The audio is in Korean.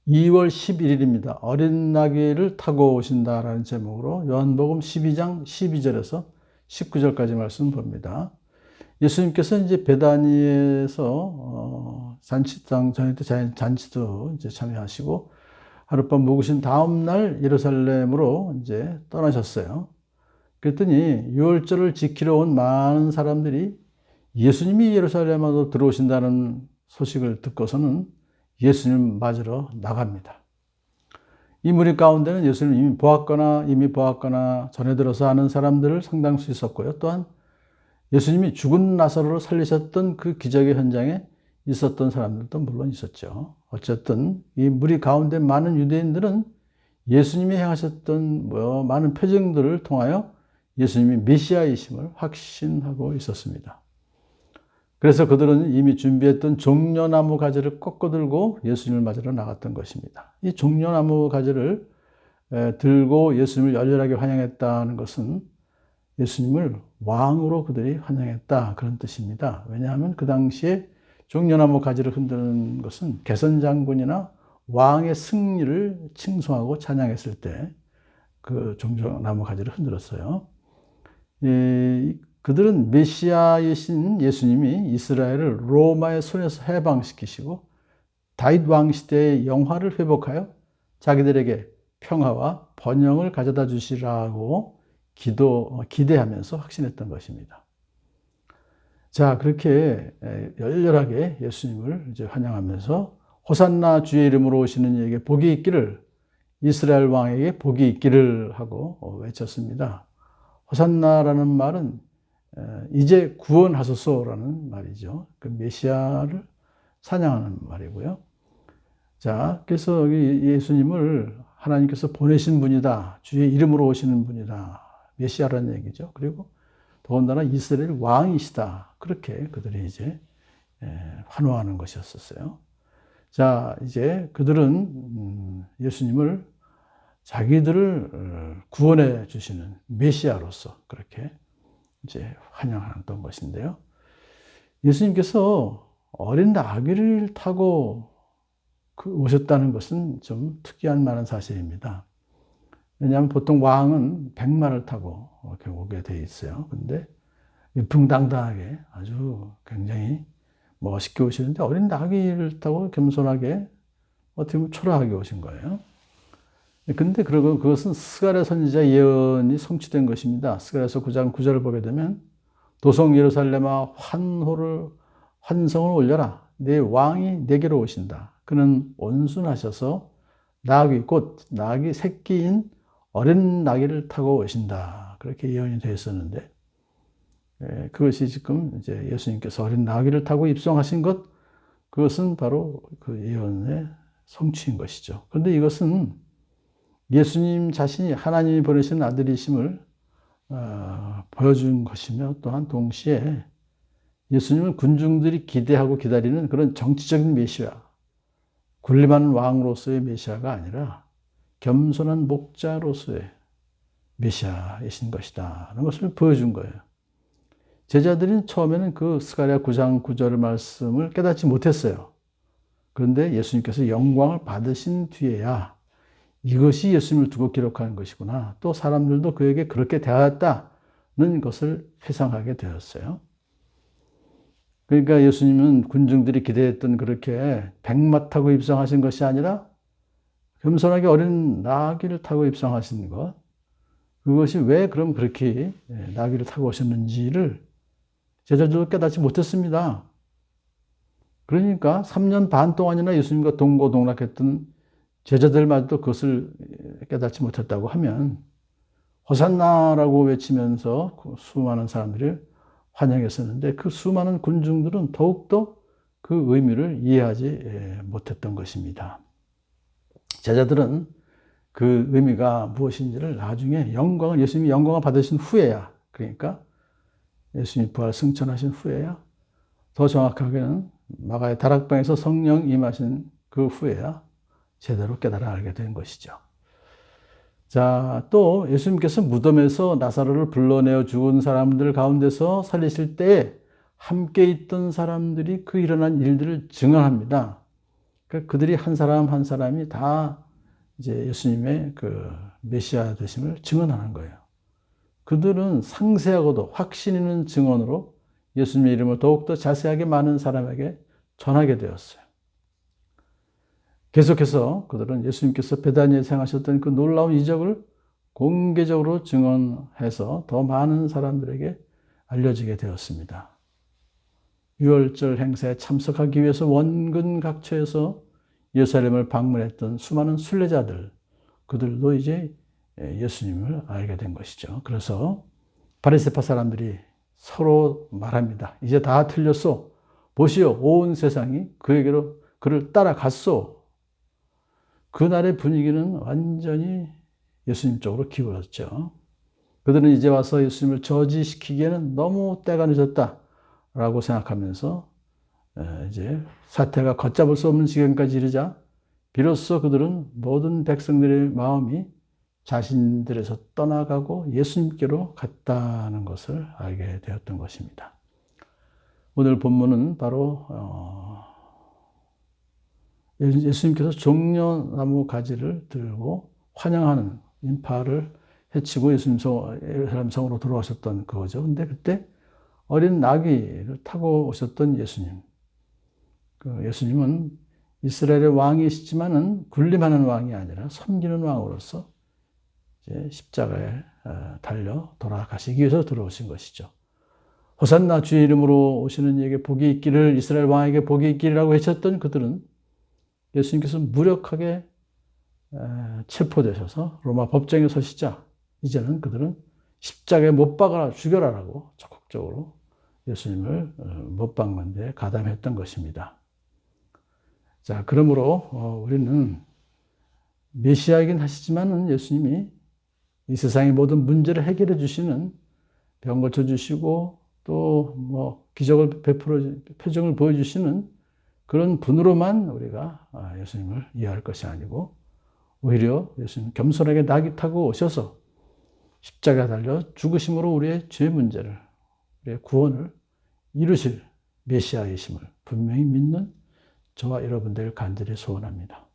2월 11일입니다. 어린 나귀를 타고 오신다라는 제목으로 요한복음 12장 12절에서 19절까지 말씀 봅니다. 예수님께서 이제 베다니에서 잔치상 저녁 때 잔치도 이제 참여하시고 하룻밤 묵으신 다음 날 예루살렘으로 이제 떠나셨어요. 그랬더니 유월절을 지키러 온 많은 사람들이 예수님이 예루살렘으로 들어오신다는 소식을 듣고서는 예수님을 맞으러 나갑니다. 이 무리 가운데는 예수님을 이미 보았거나 전에 들어서 아는 사람들을 상당수 있었고요. 또한 예수님이 죽은 나사로를 살리셨던 그 기적의 현장에 있었던 사람들도 물론 있었죠. 어쨌든 이 무리 가운데 많은 유대인들은 예수님이 행하셨던 많은 표징들을 통하여 예수님이 메시아이심을 확신하고 있었습니다. 그래서 그들은 이미 준비했던 종려나무 가지를 꺾어 들고 예수님을 맞으러 나갔던 것입니다. 이 종려나무 가지를 들고 예수님을 열렬하게 환영했다는 것은 예수님을 왕으로 그들이 환영했다, 그런 뜻입니다. 왜냐하면 그 당시에 종려나무 가지를 흔드는 것은 개선장군이나 왕의 승리를 칭송하고 찬양했을 때 그 종려나무 가지를 흔들었어요. 그들은 메시아이신 예수님이 이스라엘을 로마의 손에서 해방시키시고 다윗 왕 시대의 영화를 회복하여 자기들에게 평화와 번영을 가져다 주시라고 기대하면서 확신했던 것입니다. 자, 그렇게 열렬하게 예수님을 이제 환영하면서 호산나 주의 이름으로 오시는 이에게 복이 있기를, 이스라엘 왕에게 복이 있기를 하고 외쳤습니다. 호산나라는 말은 이제 구원하소서라는 말이죠. 그 메시아를 찬양하는 말이고요. 자, 그래서 여기 예수님을 하나님께서 보내신 분이다, 주의 이름으로 오시는 분이다, 메시아라는 얘기죠. 그리고 더군다나 이스라엘 왕이시다, 그렇게 그들이 이제 환호하는 것이었어요. 자, 이제 그들은 예수님을 자기들을 구원해 주시는 메시아로서 그렇게 이제 환영했던 것인데요. 예수님께서 어린 나귀를 타고 오셨다는 것은 좀 특이한 많은 사실입니다. 왜냐하면 보통 왕은 백마를 타고 이렇게 오게 돼 있어요. 근데 위풍당당하게 아주 굉장히 멋있게 오시는데 어린 나귀를 타고 겸손하게 어떻게 보면 초라하게 오신 거예요. 근데 그것은 스가랴 선지자 예언이 성취된 것입니다. 스가랴서 9장 9절을 보게 되면 도성 예루살렘아 환성을 올려라. 내 왕이 내게로 오신다. 그는 온순하셔서 나귀 새끼인 어린 나귀를 타고 오신다. 그렇게 예언이 되어 있었는데 그것이 지금 이제 예수님께서 어린 나귀를 타고 입성하신 것, 그것은 바로 그 예언의 성취인 것이죠. 그런데 이것은 예수님 자신이 하나님이 보내신 아들이심을 보여준 것이며 또한 동시에 예수님은 군중들이 기대하고 기다리는 그런 정치적인 메시아, 군림하는 왕으로서의 메시아가 아니라 겸손한 목자로서의 메시아이신 것이다 하는 것을 보여준 거예요. 제자들은 처음에는 그 스가랴 9장 9절 말씀을 깨닫지 못했어요. 그런데 예수님께서 영광을 받으신 뒤에야 이것이 예수님을 두고 기록하는 것이구나, 또 사람들도 그에게 그렇게 대하였다는 것을 회상하게 되었어요. 그러니까 예수님은 군중들이 기대했던 그렇게 백마 타고 입성하신 것이 아니라 겸손하게 어린 나귀를 타고 입성하신 것, 그것이 왜 그럼 그렇게 나귀를 타고 오셨는지를 제자들도 깨닫지 못했습니다. 그러니까 3년 반 동안이나 예수님과 동고동락했던 제자들마저도 그것을 깨닫지 못했다고 하면 호산나라고 외치면서 수많은 사람들이 환영했었는데 그 수많은 군중들은 더욱더 그 의미를 이해하지 못했던 것입니다. 제자들은 그 의미가 무엇인지를 나중에 예수님이 영광을 받으신 후에야, 그러니까 예수님이 부활 승천하신 후에야, 더 정확하게는 마가의 다락방에서 성령 임하신 그 후에야 제대로 깨달아 알게 된 것이죠. 자, 또 예수님께서 무덤에서 나사로를 불러내어 죽은 사람들 가운데서 살리실 때에 함께 있던 사람들이 그 일어난 일들을 증언합니다. 그러니까 그들이 한 사람 한 사람이 다 이제 예수님의 그 메시아 되심을 증언하는 거예요. 그들은 상세하고도 확신 있는 증언으로 예수님의 이름을 더욱더 자세하게 많은 사람에게 전하게 되었어요. 계속해서 그들은 예수님께서 베다니에서 행하셨던 그 놀라운 이적을 공개적으로 증언해서 더 많은 사람들에게 알려지게 되었습니다. 유월절 행사에 참석하기 위해서 원근 각처에서 예루살렘을 방문했던 수많은 순례자들, 그들도 이제 예수님을 알게 된 것이죠. 그래서 바리새파 사람들이 서로 말합니다. 이제 다 틀렸소. 보시오, 온 세상이 그에게로 그를 따라갔소. 그날의 분위기는 완전히 예수님 쪽으로 기울었죠. 그들은 이제 와서 예수님을 저지시키기에는 너무 때가 늦었다라고 생각하면서 이제 사태가 걷잡을 수 없는 지경까지 이르자 비로소 그들은 모든 백성들의 마음이 자신들에서 떠나가고 예수님께로 갔다는 것을 알게 되었던 것입니다. 오늘 본문은 바로 예수님께서 종려나무 가지를 들고 환영하는 인파를 해치고 예루살렘 성으로 돌아오셨던 그거죠. 근데 그때 어린 나귀를 타고 오셨던 예수님. 그 예수님은 이스라엘의 왕이시지만은 군림하는 왕이 아니라 섬기는 왕으로서 이제 십자가에 달려 돌아가시기 위해서 들어오신 것이죠. 호산나 주의 이름으로 오시는 이에게 복이 있기를, 이스라엘 왕에게 복이 있기라고 외쳤던 그들은 예수님께서 무력하게 체포되셔서 로마 법정에 서시자 이제는 그들은 십자가에 못 박아라, 죽여라라고 적극적으로 예수님을 못 박는 데 가담했던 것입니다. 자, 그러므로 우리는 메시아이긴 하시지만은 예수님이 이 세상의 모든 문제를 해결해 주시는, 병 고쳐 주시고 또 뭐 기적을 표정을 보여주시는 그런 분으로만 우리가 예수님을 이해할 것이 아니고, 오히려 예수님 겸손하게 나귀 타고 오셔서 십자가에 달려 죽으심으로 우리의 죄 문제를, 우리의 구원을 이루실 메시아이심을 분명히 믿는 저와 여러분들 간절히 소원합니다.